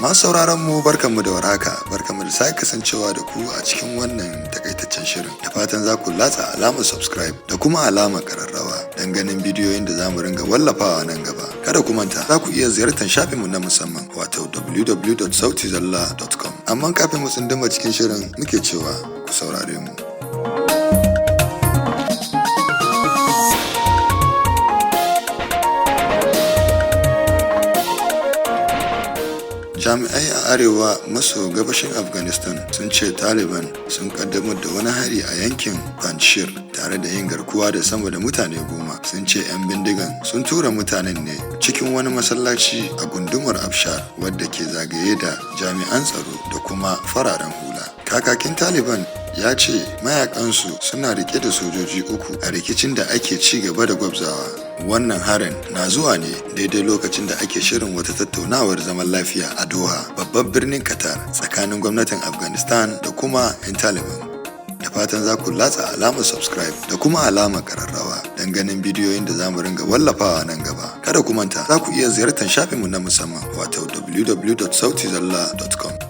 Masu sauraron mu barkanmu da warhaka, barkanmu da sake kasancewa da ku a cikin wannan takaitaccen shirin. Da fatan za ku latsa alamar subscribe da kuma alamar kararrawa don ganin bidiyoyin da za mu ringa wallafawa nan gaba. Kada ku manta, za ku iya ziyartar shafinmu na musamman wato www.sautizalla.com. Amma kafin mu tsunduma cikin shirin muke cewa ku saurare mu. Jami'ai a arewa maso gabashin Afghanistan sun ce Taliban sun kaddamar da wani hari a yankin Panjshir tare da yin garkuwa da sama da mutane 10. Sun ce 'yan bindigan sun tura mutanen ne cikin wani masallaci a gundumar Afshar wadda ke zagaye da jami'an tsaro da kuma fararen hula. Kakakin Taliban ya ce mayakansu suna rike da sojoji 3 a rikicin da ake ci gaba da gwabzawa. Wannan harin na zuwa ne daidai lokacin da ake shirin wata tattaunawar zaman lafiya a Doha, babban birnin Qatar, tsakanin gwamnatin Afghanistan da kuma 'yan Taliban. Da fatan za ku latsa alamar subscribe da kuma alamar kararrawa don ganin bidiyoyin da za mu ringa wallafawa nan gaba. Kada ku manta, za ku iya ziyartar shafinmu na musamman wato www.sautizalla.com.